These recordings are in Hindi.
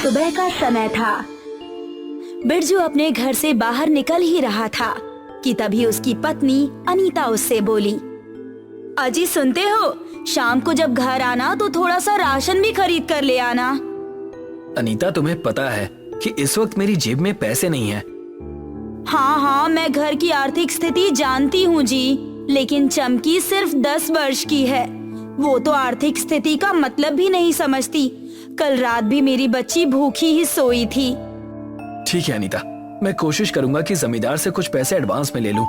सुबह का समय था। बिरजू अपने घर से बाहर निकल ही रहा था कि तभी उसकी पत्नी अनीता उससे बोली, अजी सुनते हो, शाम को जब घर आना तो थोड़ा सा राशन भी खरीद कर ले आना। अनीता, तुम्हें पता है कि इस वक्त मेरी जेब में पैसे नहीं है। हाँ, मैं घर की आर्थिक स्थिति जानती हूँ जी, लेकिन चमकी सिर्फ 10 वर्ष की है। वो तो आर्थिक स्थिति का मतलब भी नहीं समझती। कल रात भी मेरी बच्ची भूखी ही सोई थी। ठीक है अनीता, मैं कोशिश करूंगा कि जमींदार से कुछ पैसे एडवांस में ले लूं।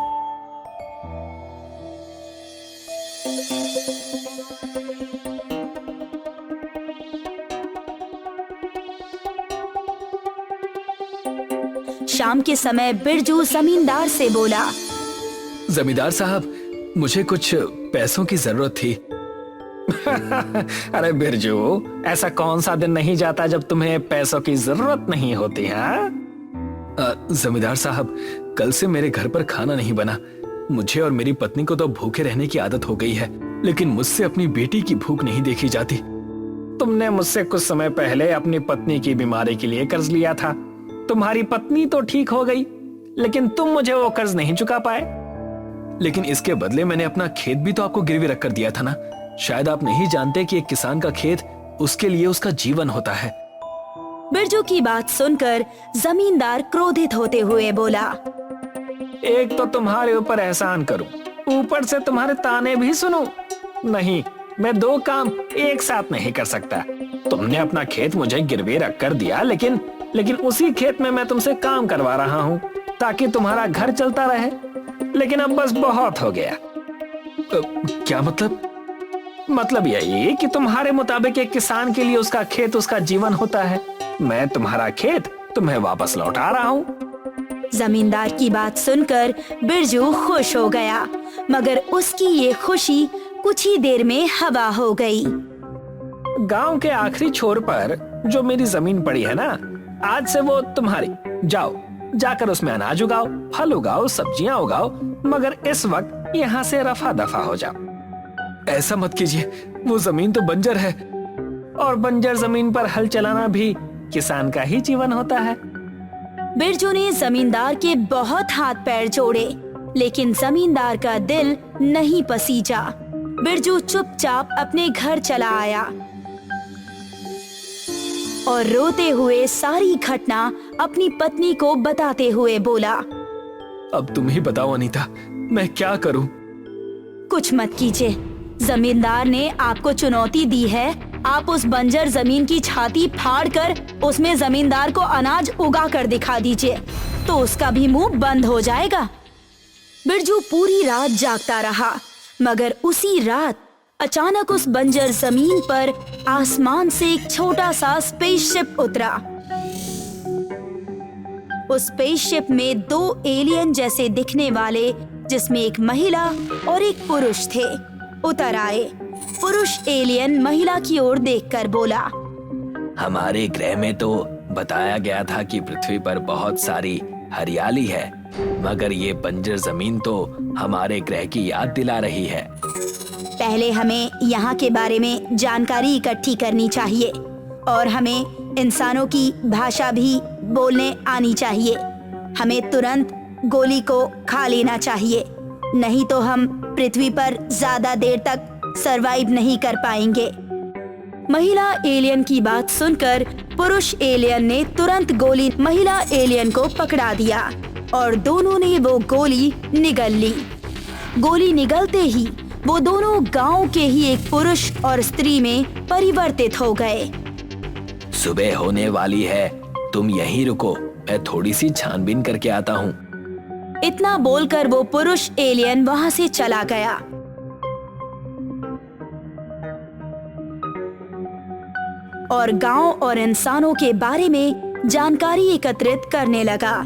शाम के समय बिरजू जमींदार से बोला, जमींदार साहब, मुझे कुछ पैसों की जरूरत थी। अरे बिरजू, ऐसा कौन सा दिन नहीं जाता जब तुम्हें पैसों की जरूरत नहीं होती है? जमींदार साहब, कल से मेरे घर पर खाना नहीं बना। मुझे और मेरी पत्नी को तो भूखे रहने की आदत हो गई है, लेकिन मुझसे अपनी बेटी की भूख नहीं देखी जाती। तुमने मुझसे कुछ समय पहले अपनी पत्नी की बीमारी के लिए कर्ज लिया था। तुम्हारी पत्नी तो ठीक हो गई, लेकिन तुम मुझे वो कर्ज नहीं चुका पाए। लेकिन इसके बदले मैंने अपना खेत भी तो आपको गिरवी रखकर दिया था ना। शायद आप नहीं जानते कि एक किसान का खेत उसके लिए उसका जीवन होता है। बिरजू की बात सुनकर जमींदार क्रोधित होते हुए बोला, एक तो तुम्हारे ऊपर एहसान करूं, ऊपर से तुम्हारे ताने भी सुनूं। नहीं, मैं 2 काम एक साथ नहीं कर सकता। तुमने अपना खेत मुझे गिरवी रख कर दिया, लेकिन उसी खेत में मैं तुमसे काम करवा रहा हूँ ताकि तुम्हारा घर चलता रहे। लेकिन अब बस बहुत हो गया। क्या मतलब यही कि तुम्हारे मुताबिक एक किसान के लिए उसका खेत उसका जीवन होता है। मैं तुम्हारा खेत तुम्हें वापस लौटा रहा हूँ। जमींदार की बात सुनकर बिरजू खुश हो गया, मगर उसकी ये खुशी कुछ ही देर में हवा हो गई। गांव के आखिरी छोर पर जो मेरी जमीन पड़ी है ना, आज से वो तुम्हारी। जाओ, जाकर उसमें अनाज उगाओ, फल उगाओ, सब्जियां उगाओ, मगर इस वक्त यहाँ से रफा दफा हो जाओ। ऐसा मत कीजिए, वो जमीन तो बंजर है, और बंजर जमीन पर हल चलाना भी किसान का ही जीवन होता है। बिरजू ने जमींदार के बहुत हाथ पैर जोड़े, लेकिन जमींदार का दिल नहीं पसीजा। बिरजू चुपचाप अपने घर चला आया और रोते हुए सारी घटना अपनी पत्नी को बताते हुए बोला, अब तुम ही बताओ अनीता, मैं क्या करूं? कुछ मत कीजिए। जमींदार ने आपको चुनौती दी है। आप उस बंजर जमीन की छाती फाड़कर उसमें जमींदार को अनाज उगा कर दिखा दीजिए, तो उसका भी मुंह बंद हो जाएगा। बिरजू पूरी रात जागता रहा, मगर उसी रात अचानक उस बंजर जमीन पर आसमान से एक छोटा सा स्पेसशिप उतरा। उस स्पेसशिप में 2 एलियन जैसे दिखने वाले, जिसमें एक महिला और एक पुरुष थे, उतर आए। पुरुष एलियन महिला की ओर देखकर बोला, हमारे ग्रह में तो बताया गया था कि पृथ्वी पर बहुत सारी हरियाली है, मगर ये बंजर जमीन तो हमारे ग्रह की याद दिला रही है। पहले हमें यहाँ के बारे में जानकारी इकट्ठी करनी चाहिए और हमें इंसानों की भाषा भी बोलने आनी चाहिए। हमें तुरंत गोली को खा लेना चाहिए, नहीं तो हम पृथ्वी पर ज्यादा देर तक सरवाइव नहीं कर पाएंगे। महिला एलियन की बात सुनकर पुरुष एलियन ने तुरंत गोली महिला एलियन को पकड़ा दिया और दोनों ने वो गोली निगल ली। गोली निगलते ही वो दोनों गांव के ही एक पुरुष और स्त्री में परिवर्तित हो गए। सुबह होने वाली है, तुम यहीं रुको, मैं थोड़ी सी छानबीन करके आता हूँ। इतना बोलकर वो पुरुष एलियन वहां से चला गया। और गांव और इंसानों के बारे में जानकारी एकत्रित करने लगा।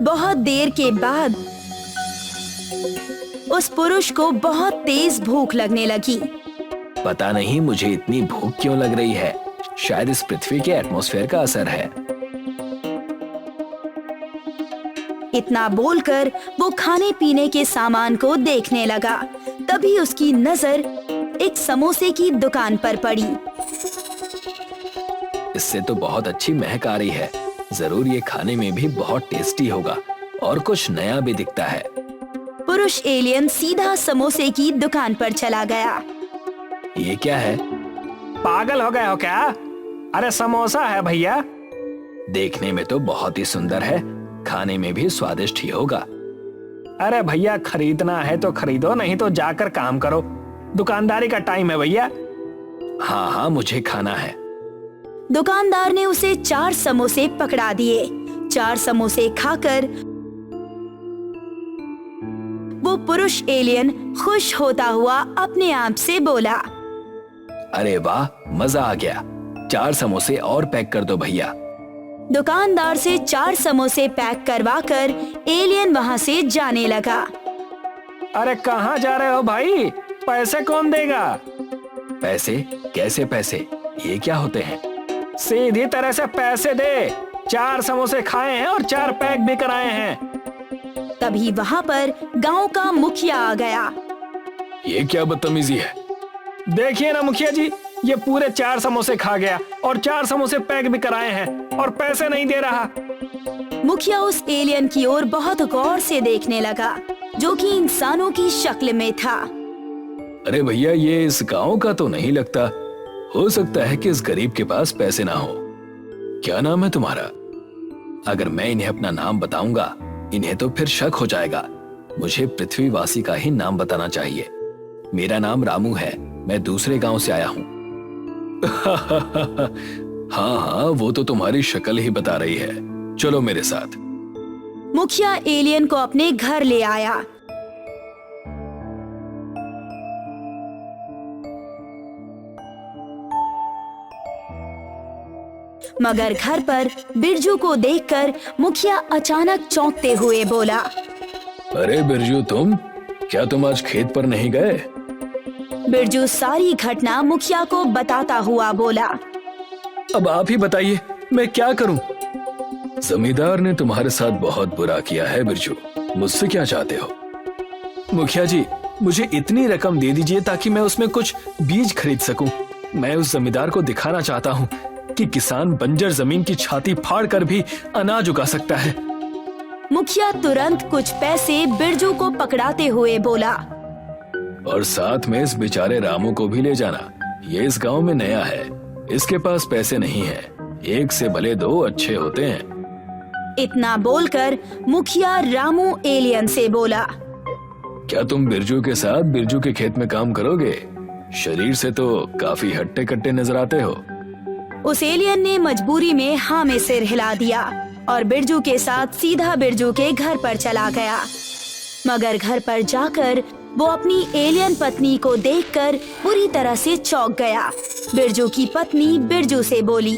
बहुत देर के बाद उस पुरुष को बहुत तेज भूख लगने लगी। पता नहीं मुझे इतनी भूख क्यों लग रही है, शायद इस पृथ्वी के एटमॉस्फेयर का असर है। इतना बोलकर वो खाने पीने के सामान को देखने लगा। तभी उसकी नजर एक समोसे की दुकान पर पड़ी। इससे तो बहुत अच्छी महक आ रही है। जरूर ये खाने में भी बहुत टेस्टी होगा और कुछ नया भी दिखता है। पुरुष एलियन सीधा समोसे की दुकान पर चला गया। ये क्या है? पागल हो गए हो क्या? अरे समोसा है भैया। देखने में तो बहुत ही सुंदर है, खाने में भी स्वादिष्ट ही होगा। अरे भैया खरीदना है तो खरीदो, नहीं तो जाकर काम करो। दुकानदारी का टाइम है भैया। हाँ हाँ, मुझे खाना है। दुकानदार ने उसे 4 समोसे पकड़ा दिए। 4 समोसे खाकर वो पुरुष एलियन खुश होता हुआ अपने आप से बोला, अरे वाह, मजा आ गया। 4 समोसे और पैक कर दो भैया। दुकानदार से 4 समोसे पैक करवाकर एलियन वहां से जाने लगा। अरे कहाँ जा रहे हो भाई? पैसे कौन देगा? पैसे? कैसे पैसे? ये क्या होते हैं? सीधी तरह से पैसे दे। 4 समोसे खाए हैं और 4 पैक भी कराए हैं। तभी वहां पर गांव का मुखिया आ गया। ये क्या बदतमीजी है? देखिए ना मुखिया जी, ये पूरे 4 समोसे खा गया और 4 समोसे पैक भी कराए हैं और पैसे नहीं दे रहा। मुखिया उस एलियन की ओर बहुत गौर से देखने लगा, जो कि इंसानों की शक्ल में था। अरे भैया, ये इस गांव का तो नहीं लगता। हो सकता है कि इस गरीब के पास पैसे ना हो। क्या नाम है तुम्हारा? अगर मैं इन्हें अपना नाम बताऊंगा, इन्हें तो फिर शक हो जाएगा। मुझे पृथ्वीवासी का ही नाम बताना चाहिए। मेरा नाम रामू है, मैं दूसरे गांव से आया हूँ। हाँ हाँ, वो तो तुम्हारी शक्ल ही बता रही है। चलो मेरे साथ। मुखिया एलियन को अपने घर ले आया। मगर घर पर बिरजू को देखकर मुखिया अचानक चौंकते हुए बोला, अरे बिरजू, क्या तुम आज खेत पर नहीं गए? बिरजू सारी घटना मुखिया को बताता हुआ बोला, अब आप ही बताइए, मैं क्या करूं? जमींदार ने तुम्हारे साथ बहुत बुरा किया है बिरजू। मुझसे क्या चाहते हो? मुखिया जी, मुझे इतनी रकम दे दीजिए ताकि मैं उसमें कुछ बीज खरीद सकूं। मैं उस जमींदार को दिखाना चाहता हूं कि किसान बंजर जमीन की छाती फाड़ कर भी अनाज उगा सकता है। मुखिया तुरंत कुछ पैसे बिरजू को पकड़ाते हुए बोला, और साथ में इस बेचारे रामू को भी ले जाना। ये इस गांव में नया है, इसके पास पैसे नहीं है। एक से भले 2 अच्छे होते हैं। इतना बोलकर मुखिया रामू एलियन से बोला, क्या तुम बिरजू के साथ बिरजू के खेत में काम करोगे? शरीर से तो काफी हट्टे कट्टे नजर आते हो। उस एलियन ने मजबूरी में हाँ में सिर हिला दिया और बिरजू के साथ सीधा बिरजू के घर पर चला गया। मगर घर पर जाकर वो अपनी एलियन पत्नी को देखकर बुरी तरह से चौंक गया। बिरजू की पत्नी बिरजू से बोली,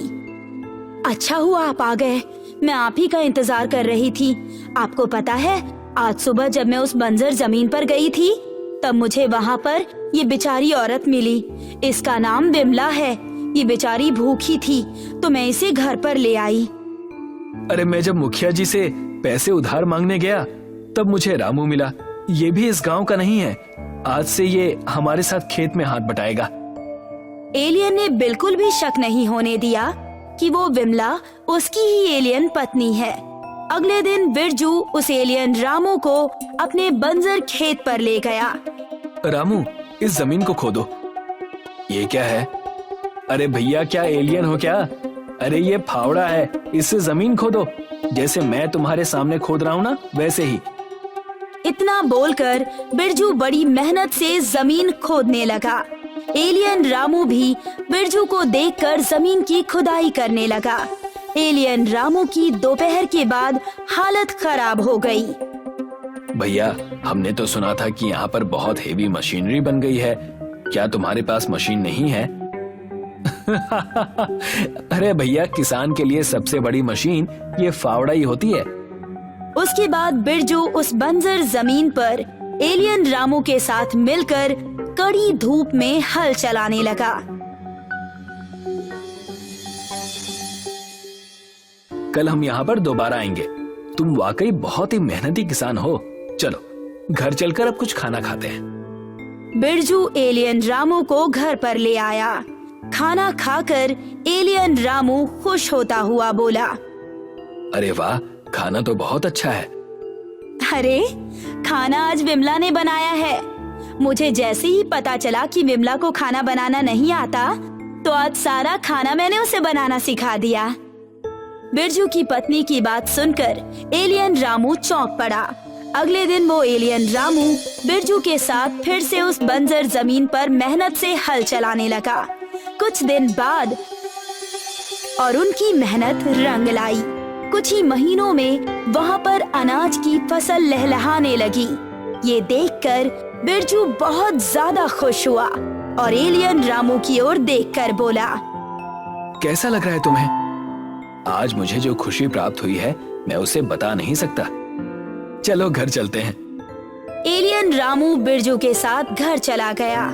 अच्छा हुआ आप आ गए, मैं आप ही का इंतजार कर रही थी। आपको पता है, आज सुबह जब मैं उस बंजर जमीन पर गई थी, तब मुझे वहाँ पर ये बेचारी औरत मिली। इसका नाम विमला है। ये बेचारी भूखी थी तो मैं इसे घर पर ले आई। अरे मैं जब मुखिया जी से पैसे उधार मांगने गया तब मुझे रामू मिला। ये भी इस गांव का नहीं है। आज से ये हमारे साथ खेत में हाथ बटाएगा। एलियन ने बिल्कुल भी शक नहीं होने दिया कि वो विमला उसकी ही एलियन पत्नी है। अगले दिन बिरजू उस एलियन रामू को अपने बंजर खेत पर ले गया। रामू, इस जमीन को खोदो। ये क्या है? अरे भैया, क्या एलियन हो क्या? अरे ये फावड़ा है, इससे जमीन खोदो। जैसे मैं तुम्हारे सामने खोद रहा हूँ ना, वैसे ही। इतना बोलकर बिरजू बड़ी मेहनत से जमीन खोदने लगा। एलियन रामू भी बिरजू को देखकर जमीन की खुदाई करने लगा। एलियन रामू की दोपहर के बाद हालत खराब हो गई। भैया, हमने तो सुना था कि यहाँ पर बहुत हेवी मशीनरी बन गई है। क्या तुम्हारे पास मशीन नहीं है? अरे भैया, किसान के लिए सबसे बड़ी मशीन ये फावड़ा ही होती है। उसके बाद बिरजू उस बंजर जमीन पर एलियन रामू के साथ मिलकर कड़ी धूप में हल चलाने लगा। कल हम यहाँ पर दोबारा आएंगे। तुम वाकई बहुत ही मेहनती किसान हो। चलो घर चलकर अब कुछ खाना खाते हैं। बिरजू एलियन रामू को घर पर ले आया। खाना खाकर एलियन रामू खुश होता हुआ बोला, अरे वाह, खाना तो बहुत अच्छा है। अरे खाना आज विमला ने बनाया है। मुझे जैसे ही पता चला कि विमला को खाना बनाना नहीं आता, तो आज सारा खाना मैंने उसे बनाना सिखा दिया। बिरजू की पत्नी की बात सुनकर एलियन रामू चौंक पड़ा। अगले दिन वो एलियन रामू बिरजू के साथ फिर से उस बंजर जमीन पर मेहनत से हल चलाने लगा। कुछ दिन बाद और उनकी मेहनत रंग लाई। कुछ ही महीनों में वहाँ पर अनाज की फसल लहलहाने लगी। ये देखकर बिरजू बहुत ज्यादा खुश हुआ और एलियन रामू की ओर देखकर बोला, कैसा लग रहा है तुम्हें? आज मुझे जो खुशी प्राप्त हुई है मैं उसे बता नहीं सकता। चलो घर चलते हैं। एलियन रामू बिरजू के साथ घर चला गया।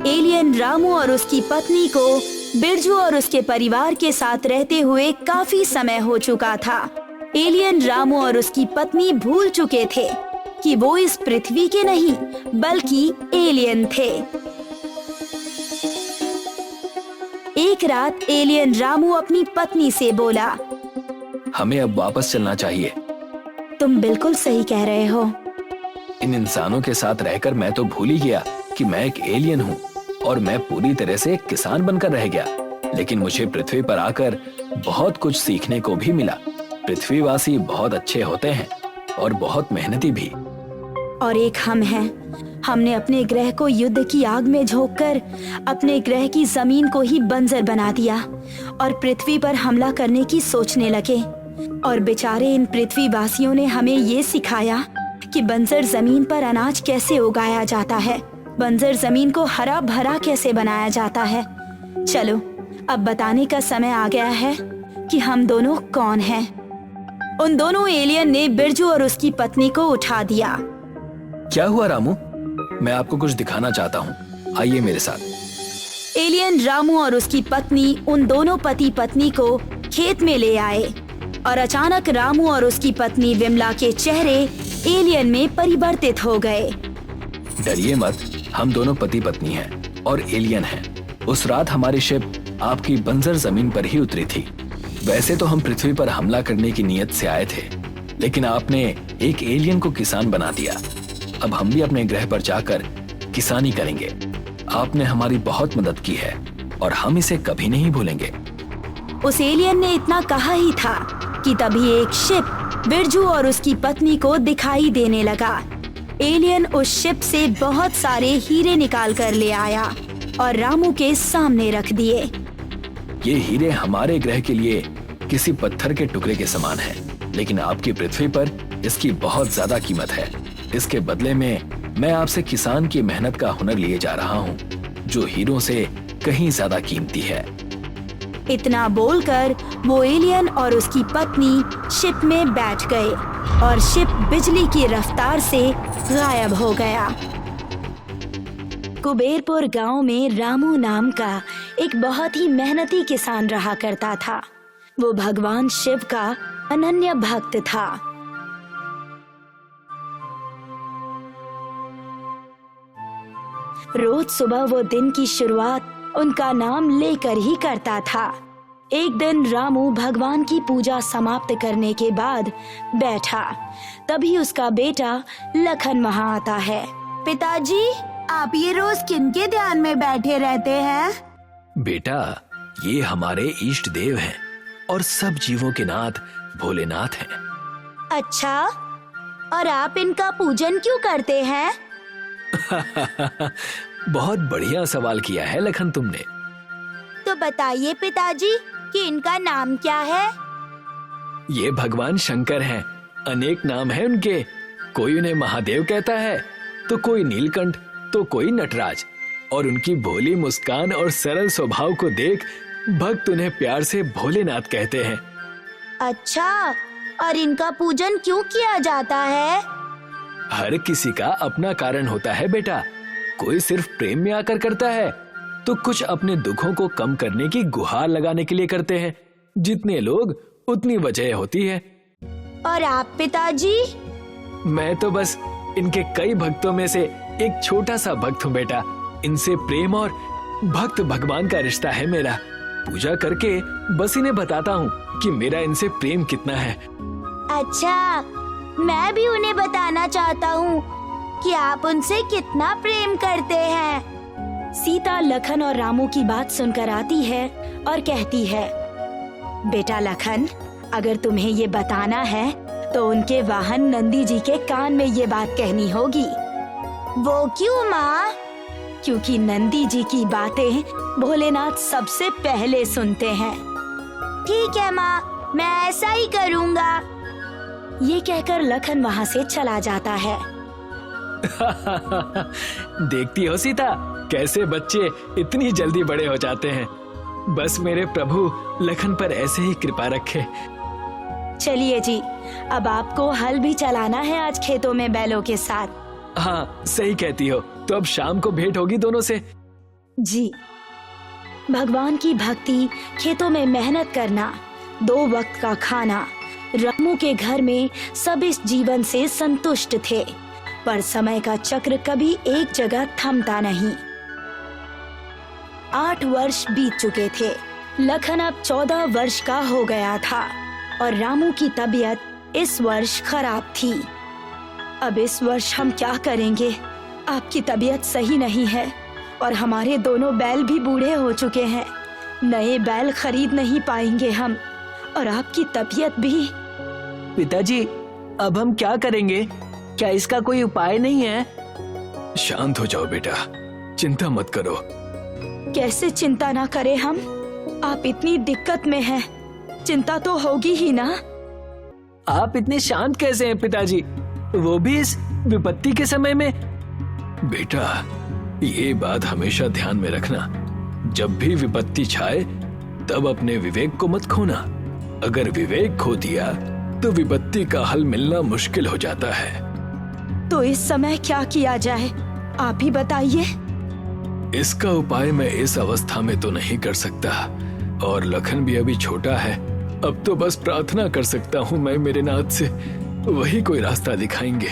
एलियन रामू और उसकी पत्नी को बिरजू और उसके परिवार के साथ रहते हुए काफी समय हो चुका था। एलियन रामू और उसकी पत्नी भूल चुके थे कि वो इस पृथ्वी के नहीं बल्कि एलियन थे। एक रात एलियन रामू अपनी पत्नी से बोला, हमें अब वापस चलना चाहिए। तुम बिल्कुल सही कह रहे हो। इन इंसानों के साथ रहकर मैं तो भूल ही गया कि मैं एक एलियन हूँ और मैं पूरी तरह से एक किसान बनकर रह गया। लेकिन मुझे पृथ्वी पर आकर बहुत कुछ सीखने को भी मिला। पृथ्वीवासी बहुत अच्छे होते हैं और बहुत मेहनती भी। और एक हम हैं। हमने अपने ग्रह को युद्ध की आग में झोंककर अपने ग्रह की जमीन को ही बंजर बना दिया और पृथ्वी पर हमला करने की सोचने लगे। और बेचारे इन पृथ्वीवासियों ने हमें ये सिखाया कि बंजर जमीन पर अनाज कैसे उगाया जाता है, बंजर जमीन को हरा भरा कैसे बनाया जाता है। चलो अब बताने का समय आ गया है कि हम दोनों कौन हैं। उन दोनों एलियन ने बिरजू और उसकी पत्नी को उठा दिया। क्या हुआ रामू? मैं आपको कुछ दिखाना चाहता हूँ, आइए मेरे साथ। एलियन रामू और उसकी पत्नी उन दोनों पति पत्नी को खेत में ले आए और अचानक रामू और उसकी पत्नी विमला के चेहरे एलियन में परिवर्तित हो गए। डरिए मत, हम दोनों पति पत्नी हैं और एलियन हैं। उस रात हमारी शिप आपकी बंजर जमीन पर ही उतरी थी। वैसे तो हम पृथ्वी पर हमला करने की नीयत से आए थे, लेकिन आपने एक एलियन को किसान बना दिया। अब हम भी अपने ग्रह पर जाकर किसानी करेंगे। आपने हमारी बहुत मदद की है और हम इसे कभी नहीं भूलेंगे। उस एलियन ने इतना कहा ही था कि तभी एक शिप बिरजू और उसकी पत्नी को दिखाई देने लगा। एलियन उस शिप से बहुत सारे हीरे निकाल कर ले आया और रामू के सामने रख दिए। ये हीरे हमारे ग्रह के लिए किसी पत्थर के टुकड़े के समान है, लेकिन आपकी पृथ्वी पर इसकी बहुत ज्यादा कीमत है। इसके बदले में मैं आपसे किसान की मेहनत का हुनर लिए जा रहा हूँ, जो हीरों से कहीं ज्यादा कीमती है। इतना बोलकर वो एलियन और उसकी पत्नी शिप में बैठ गए और शिप बिजली की रफ्तार से गायब हो गया। कुबेरपुर गांव में रामू नाम का एक बहुत ही मेहनती किसान रहा करता था। वो भगवान शिव का अनन्य भक्त था। रोज सुबह वो दिन की शुरुआत उनका नाम लेकर ही करता था। एक दिन रामू भगवान की पूजा समाप्त करने के बाद बैठा, तभी उसका बेटा लखन वहाँ आता है। पिताजी, आप ये रोज किनके ध्यान में बैठे रहते हैं? बेटा, ये हमारे इष्ट देव हैं और सब जीवों के नाथ भोलेनाथ हैं। अच्छा, और आप इनका पूजन क्यों करते हैं? बहुत बढ़िया सवाल किया है लखन तुमने। तो बताइए पिताजी कि इनका नाम क्या है? ये भगवान शंकर हैं। अनेक नाम हैं उनके। कोई उन्हें महादेव कहता है, तो कोई नीलकंठ, तो कोई नटराज। और उनकी भोली मुस्कान और सरल स्वभाव को देख भक्त उन्हें प्यार से भोलेनाथ कहते हैं। अच्छा, और इनका पूजन क्यों किया जाता है? हर किसी का अपना कारण होता है बेटा। कोई सिर्फ प्रेम में आकर करता है, तो कुछ अपने दुखों को कम करने की गुहार लगाने के लिए करते हैं। जितने लोग उतनी वजह होती है। और आप पिताजी? मैं तो बस इनके कई भक्तों में से एक छोटा सा भक्त हूँ बेटा। इनसे प्रेम और भक्त भगवान का रिश्ता है मेरा। पूजा करके बस इन्हें बताता हूँ कि मेरा इनसे प्रेम कितना है। अच्छा, मैं भी उन्हें बताना चाहता हूँ कि आप उनसे कितना प्रेम करते हैं। सीता लखन और रामू की बात सुनकर आती है और कहती है, बेटा लखन, अगर तुम्हें ये बताना है तो उनके वाहन नंदी जी के कान में ये बात कहनी होगी। वो क्यों माँ? क्योंकि नंदी जी की बातें भोलेनाथ सबसे पहले सुनते हैं। ठीक है माँ, मैं ऐसा ही करूँगा। ये कहकर लखन वहाँ से चला जाता है। देखती हो सीता, कैसे बच्चे इतनी जल्दी बड़े हो जाते हैं। बस मेरे प्रभु लखन पर ऐसे ही कृपा रखे। चलिए जी, अब आपको हल भी चलाना है आज खेतों में बैलों के साथ। हाँ, सही कहती हो। तो अब शाम को भेंट होगी दोनों से। जी, भगवान की भक्ति, खेतों में मेहनत करना, 2 वक्त का खाना, रामू के घर में सब इस जीवन से संतुष्ट थे। पर समय का चक्र कभी एक जगह थमता नहीं। 8 वर्ष बीत चुके थे। लखन अब 14 वर्ष का हो गया था और रामू की तबीयत इस वर्ष खराब थी। अब इस वर्ष हम क्या करेंगे? आपकी तबीयत सही नहीं है और हमारे दोनों बैल भी बूढ़े हो चुके हैं। नए बैल खरीद नहीं पाएंगे हम, और आपकी तबीयत भी। पिताजी, अब हम क्या करेंगे? क्या इसका कोई उपाय नहीं है? शांत हो जाओ बेटा, चिंता मत करो। कैसे चिंता ना करें हम? आप इतनी दिक्कत में हैं, चिंता तो होगी ही ना। आप इतने शांत कैसे हैं पिताजी, वो भी इस विपत्ति के समय में? बेटा, ये बात हमेशा ध्यान में रखना, जब भी विपत्ति छाए तब अपने विवेक को मत खोना। अगर विवेक खो दिया तो विपत्ति का हल मिलना मुश्किल हो जाता है। तो इस समय क्या किया जाए, आप ही बताइए। इसका उपाय मैं इस अवस्था में तो नहीं कर सकता, और लखन भी अभी छोटा है। अब तो बस प्रार्थना कर सकता हूँ मैं मेरे नाथ से, वही कोई रास्ता दिखाएंगे।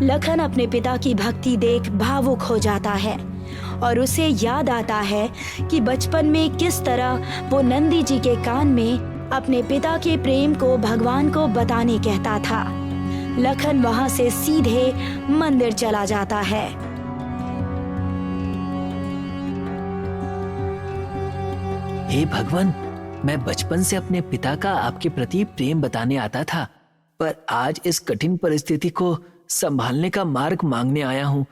लखन अपने पिता की भक्ति देख भावुक हो जाता है और उसे याद आता है कि बचपन में किस तरह वो नंदी जी के कान में अपने पिता के प्रेम को भगवान को बताने कहता था। लखन वहाँ से सीधे मंदिर चला जाता है। हे भगवान, मैं बचपन से अपने पिता का आपके प्रति प्रेम बताने आता था, पर आज इस कठिन परिस्थिति को संभालने का मार्ग मांगने आया हूँ।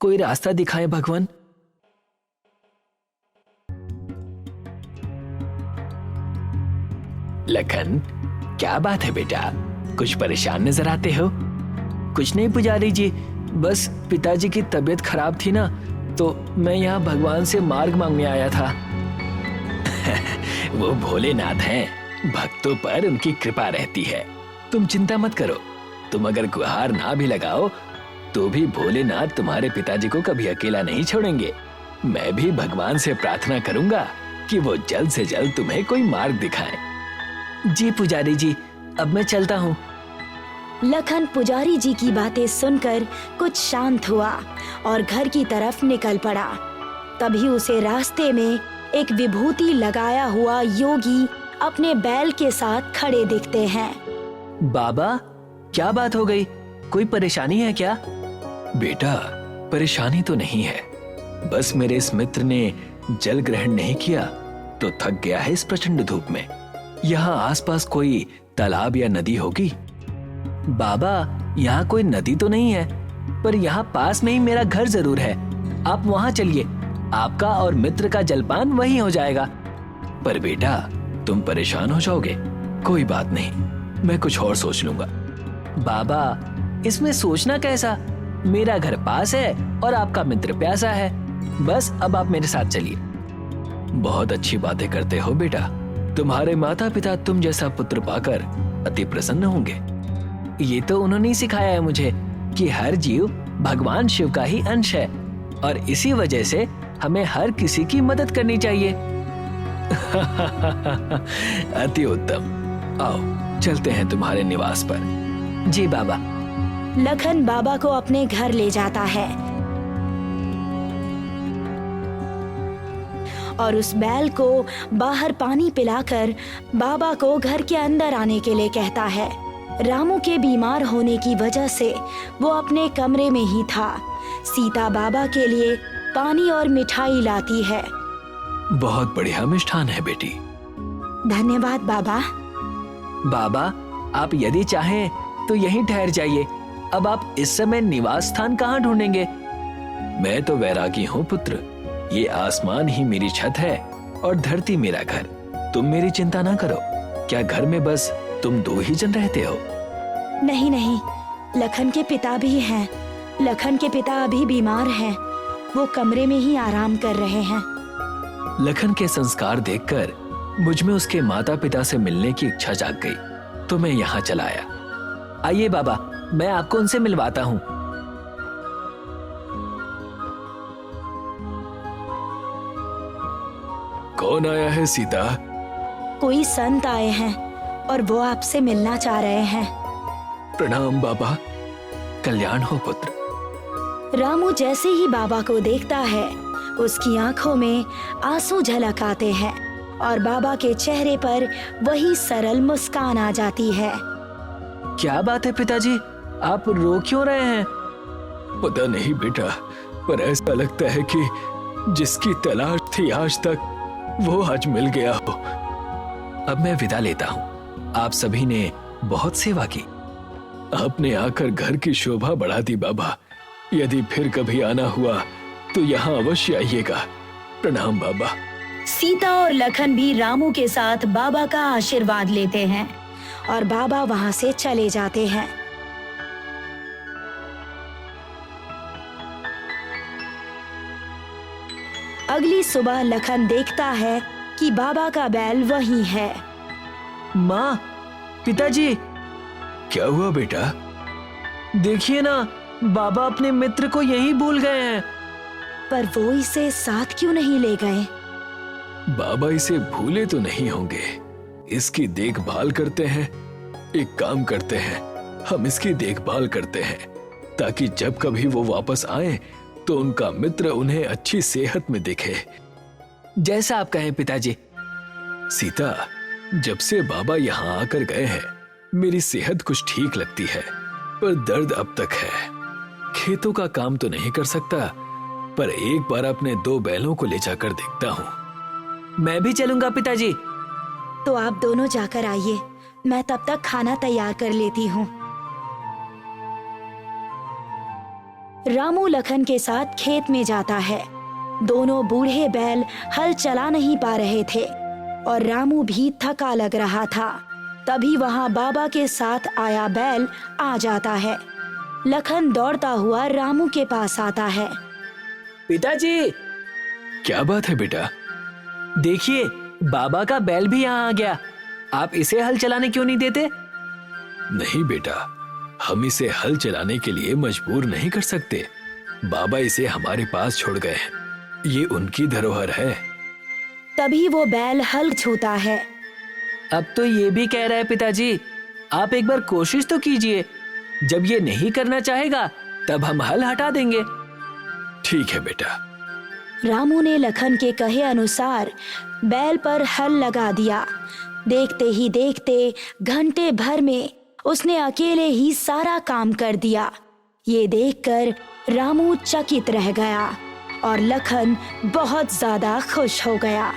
कोई रास्ता दिखाएं भगवान। लखन, क्या बात है बेटा, कुछ परेशान नजर आते हो? कुछ नहीं पुजारी जी, बस पिताजी की तबीयत खराब थी ना, तो मैं यहाँ भगवान से मार्ग मांगने आया था। वो भोलेनाथ हैं, भक्तों पर उनकी कृपा रहती है। तुम चिंता मत करो। तुम अगर गुहार ना भी लगाओ तो भी भोलेनाथ तुम्हारे पिताजी को कभी अकेला नहीं छोड़ेंगे। मैं भी भगवान से प्रार्थना करूंगा कि वो जल्द से जल्द तुम्हें कोई मार्ग दिखाएं। जी पुजारी जी, अब मैं चलता हूँ। लखन पुजारी जी की बातें सुनकर कुछ शांत हुआ और घर की तरफ निकल पड़ा। तभी उसे रास्ते में एक विभूति लगाया हुआ योगी अपने बैल के साथ खड़े दिखते हैं। बाबा, क्या बात हो गई? कोई परेशानी है क्या? बेटा, परेशानी तो नहीं है, बस मेरे इस मित्र ने जल ग्रहण नहीं किया तो थक गया है इस प्रचंड धूप में। यहाँ आसपास कोई तालाब या नदी होगी? बाबा, यहाँ कोई नदी तो नहीं है, पर यहाँ पास में ही मेरा घर जरूर है। आप वहाँ चलिए, आपका और मित्र का जलपान वहीं हो जाएगा। पर बेटा, तुम परेशान हो जाओगे। कोई बात नहीं, मैं कुछ और सोच लूंगा। बाबा, इसमें सोचना कैसा? मेरा घर पास है और आपका मित्र प्यासा है। बस अब आप मेरे साथ चलिए। बहुत अच्छी बातें करते हो बेटा। तुम्हारे माता पिता तुम जैसा पुत्र पाकर अति प्रसन्न होंगे। ये तो उन्होंने ही सिखाया है मुझे कि हर जीव भगवान शिव का ही अंश है, और इसी वजह से हमें हर किसी की मदद करनी चाहिए। अति उत्तम। आओ चलते हैं तुम्हारे निवास पर। जी बाबा। लखन बाबा को अपने घर ले जाता है। और उस बैल को बाहर पानी पिलाकर बाबा को घर के अंदर आने के लिए कहता है। रामू के बीमार होने की वजह से वो अपने कमरे में ही था। सीता बाबा के लिए पानी और मिठाई लाती है। बहुत बढ़िया मिष्ठान है बेटी। धन्यवाद बाबा। बाबा, आप यदि चाहें तो यहीं ठहर जाइए। अब आप इस समय निवास स्थान कहाँ ढूंढेंगे? मैं तो वैरागी हूँ पुत्र। ये आसमान ही मेरी छत है और धरती मेरा घर। तुम मेरी चिंता ना करो। क्या घर में बस तुम 2 ही जन रहते हो? नहीं नहीं, लखन के पिता भी हैं। लखन के पिता अभी बीमार हैं। वो कमरे में ही आराम कर रहे हैं। लखन के संस्कार देखकर मुझ में उसके माता पिता से मिलने की इच्छा जाग गई, तो मैं यहाँ चला आया। आइए बाबा, मैं आपको उनसे मिलवाता हूँ। कौन आया है सीता? कोई संत आए हैं और वो आपसे मिलना चाह रहे हैं। प्रणाम बाबा। कल्याण हो पुत्र। रामू जैसे ही बाबा को देखता है, उसकी आंखों में आंसू झलक आते हैं और बाबा के चेहरे पर वही सरल मुस्कान आ जाती है। क्या बात है पिताजी, आप रो क्यों रहे हैं? पता नहीं बेटा, पर ऐसा लगता है कि जिसकी तलाश थी आज तक, वो आज मिल गया हो। अब मैं विदा लेता हूँ। आप सभी ने बहुत सेवा की। आपने आकर घर की शोभा बढ़ा दी बाबा। यदि फिर कभी आना हुआ तो यहाँ अवश्य आइएगा। प्रणाम बाबा। सीता और लखन भी रामू के साथ बाबा का आशीर्वाद लेते हैं और बाबा वहां से चले जाते हैं। अगली सुबह लखन देखता है कि बाबा का बैल वही है। माँ, पिताजी, क्या हुआ बेटा? देखिए ना, बाबा अपने मित्र को यहीं भूल गए हैं। पर वो इसे साथ क्यों नहीं ले गए? बाबा इसे भूले तो नहीं होंगे। इसकी देखभाल करते हैं। एक काम करते हैं, हम इसकी देखभाल करते हैं ताकि जब कभी वो वापस आए तो उनका मित्र उन्हें अच्छी सेहत में दिखे। जैसा आप कहें पिताजी। सीता, जब से बाबा यहाँ आकर गए हैं, मेरी सेहत कुछ ठीक लगती है, पर दर्द अब तक है। खेतों का काम तो नहीं कर सकता, पर एक बार अपने 2 बैलों को ले जाकर देखता हूँ। मैं भी चलूंगा पिताजी। तो आप दोनों जाकर आइए, मैं तब तक खाना तैयार कर लेती हूँ। रामू लखन के साथ खेत में जाता है। दोनों बूढ़े बैल हल चला नहीं पा रहे थे और रामू भी थका लग रहा था। तभी वहां बाबा के साथ आया बैल आ जाता है। लखन दौड़ता हुआ रामू के पास आता है। पिताजी, क्या बात है बेटा? देखिए, बाबा का बैल भी यहाँ आ गया। आप इसे हल चलाने क्यों नहीं देते? नहीं बेटा, हम इसे हल चलाने के लिए मजबूर नहीं कर सकते। बाबा इसे हमारे पास छोड़ गए हैं। ये उनकी धरोहर है। तभी वो बैल हल छूता है। अब तो ये भी कह रहा है पिताजी, आप एक बार कोशिश तो कीजिए। जब ये नहीं करना चाहेगा तब हम हल हटा देंगे। ठीक है बेटा। रामू ने लखन के कहे अनुसार बैल पर हल लगा दिया। देखते ही देखते घंटे भर में उसने अकेले ही सारा काम कर दिया। ये देखकर रामू चकित रह गया और लखन बहुत ज्यादा खुश हो गया।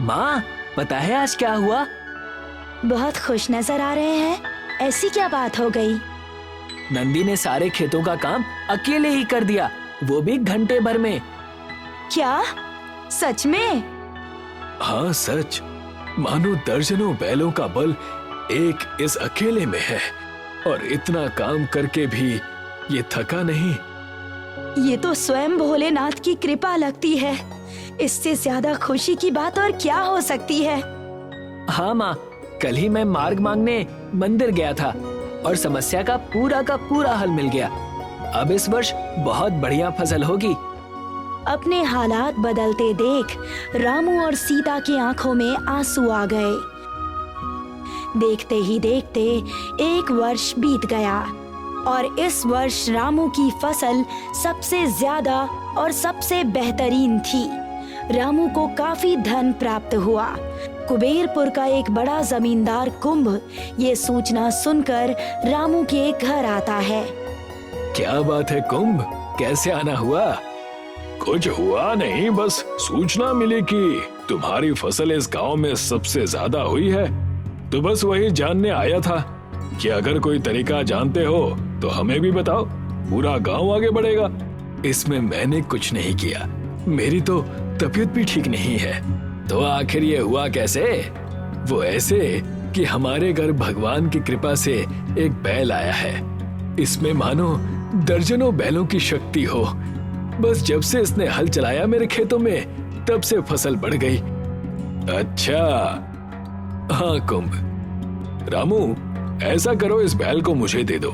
माँ, पता है आज क्या हुआ? बहुत खुश नजर आ रहे हैं। ऐसी क्या बात हो गई? नंदी ने सारे खेतों का काम अकेले ही कर दिया, वो भी घंटे भर में। क्या? सच में? हाँ सच। मानो दर्जनों बैलों का बल एक इस अकेले में है और इतना काम करके भी ये थका नहीं। ये तो स्वयं भोलेनाथ की कृपा लगती है। इससे ज्यादा खुशी की बात और क्या हो सकती है? हाँ माँ, कल ही मैं मार्ग मांगने मंदिर गया था और समस्या का पूरा हल मिल गया। अब इस वर्ष बहुत बढ़िया फसल होगी। अपने हालात बदलते देख रामू और सीता की आंखों में आंसू आ गए। देखते ही देखते 1 वर्ष बीत गया। और इस वर्ष रामू की फसल सबसे ज्यादा और सबसे बेहतरीन थी। रामू को काफी धन प्राप्त हुआ। कुबेरपुर का एक बड़ा जमींदार कुंभ ये सूचना सुनकर रामू के घर आता है। क्या बात है कुंभ, कैसे आना हुआ? कुछ हुआ नहीं, बस सूचना मिली कि तुम्हारी फसल इस गांव में सबसे ज्यादा हुई है, तो बस वही जानने आया था कि अगर कोई तरीका जानते हो तो हमें भी बताओ, पूरा गांव आगे बढ़ेगा। इसमें मैंने कुछ नहीं किया, मेरी तो तबीयत भी ठीक नहीं है। तो आखिर ये हुआ कैसे? वो ऐसे कि हमारे घर भगवान की कृपा से एक बैल आया है। इसमें मानो दर्जनों बैलों की शक्ति हो। बस जब से इसने हल चलाया मेरे खेतों में, तब से फसल बढ़ गई। अच्छा, हाँ कुंभ। रामू, ऐसा करो, इस बैल को मुझे दे दो,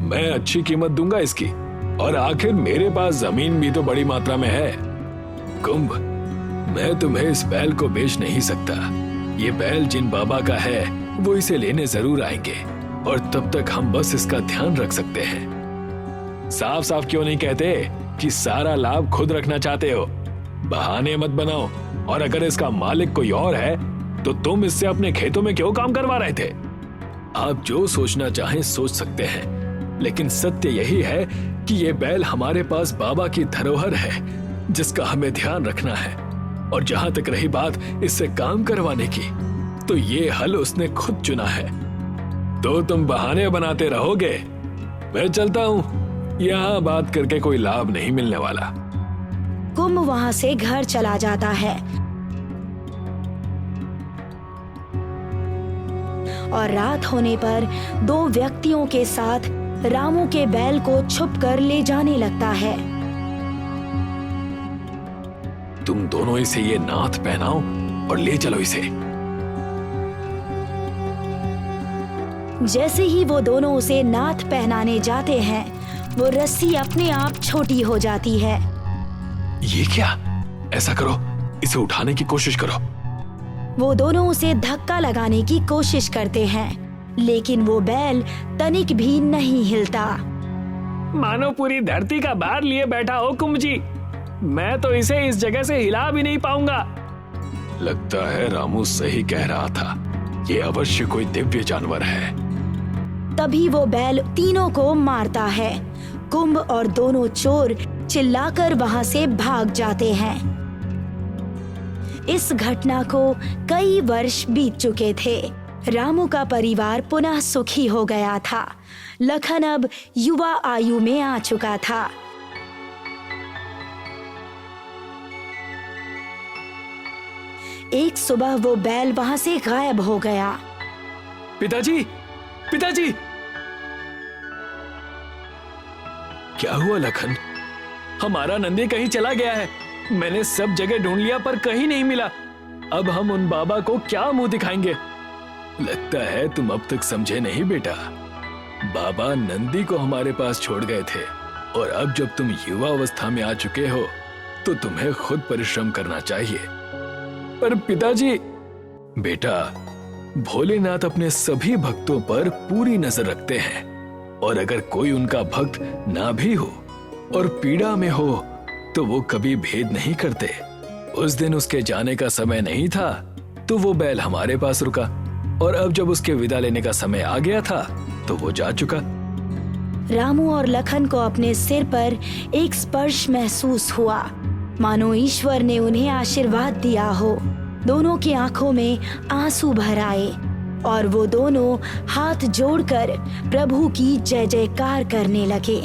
मैं अच्छी कीमत दूंगा इसकी, और आखिर मेरे पास जमीन भी तो बड़ी मात्रा में है। कुंभ, मैं तुम्हें इस बैल को बेच नहीं सकता। ये बैल जिन बाबा का है वो इसे लेने जरूर आएंगे, और तब तक हम बस इसका ध्यान रख सकते हैं। साफ साफ क्यों नहीं कहते कि सारा लाभ खुद रखना चाहते हो? बहाने मत बनाओ, और अगर इसका मालिक कोई और है तो तुम इससे अपने खेतों में क्यों काम करवा रहे थे? आप जो सोचना चाहें सोच सकते हैं, लेकिन सत्य यही है कि ये बैल हमारे पास बाबा की धरोहर है, जिसका हमें ध्यान रखना है। और जहां तक रही बात इससे काम करवाने की, तो ये हल उसने खुद चुना है। तो तुम बहाने बनाते रहोगे? मैं चलता हूँ, यहाँ बात करके कोई लाभ नहीं मिलने वाला। कुंभ वहां से घर चला जाता है और रात होने पर दो व्यक्तियों के साथ रामू के बैल को छुपकर ले जाने लगता है। तुम दोनों इसे ये नाथ पहनाओ और ले चलो इसे। जैसे ही वो दोनों उसे नाथ पहनाने जाते हैं, वो रस्सी अपने आप छोटी हो जाती है। ये क्या? ऐसा करो, इसे उठाने की कोशिश करो। वो दोनों उसे धक्का लगाने की कोशिश करते हैं, लेकिन वो बैल तनिक भी नहीं हिलता। मानो पूरी धरती का भार लिए बैठा हो कुंभ जी। मैं तो इसे इस जगह से हिला भी नहीं पाऊंगा। लगता है रामू सही कह रहा था, ये अवश्य कोई दिव्य जानवर है। तभी वो बैल तीनों को मारता है। कुंभ और दोनों चोर चिल्लाकर वहां से भाग जाते हैं। इस घटना को कई वर्ष बीत चुके थे। रामू का परिवार पुनः सुखी हो गया था। लखन अब युवा आयु में आ चुका था। एक सुबह वो बैल वहां से गायब हो गया। पिताजी, पिताजी! क्या हुआ लखन? हमारा नंदी कहीं चला गया है। मैंने सब जगह ढूंढ लिया पर कहीं नहीं मिला। अब हम उन बाबा को क्या मुंह दिखाएंगे? लगता है तुम अब तक समझे नहीं बेटा। बाबा नंदी को हमारे पास छोड़ गए थे, और अब जब तुम युवा अवस्था में आ चुके हो तो तुम्हें खुद परिश्रम करना चाहिए। पर पिताजी। बेटा, भोलेनाथ अपने सभी भक्तों पर पूरी नजर रखते हैं, और अगर कोई उनका भक्त ना भी हो और पीड़ा में हो तो वो कभी भेद नहीं करते। उस दिन उसके जाने का समय नहीं था तो वो बैल हमारे पास रुका, और अब जब उसके विदा लेने का समय आ गया था तो वो जा चुका। रामू और लखन को अपने सिर पर एक स्पर्श महसूस हुआ, मानो ईश्वर ने उन्हें आशीर्वाद दिया हो। दोनों की आंखों में आंसू भर आए और वो दोनों हाथ जोड़कर प्रभु की जय जयकार करने लगे।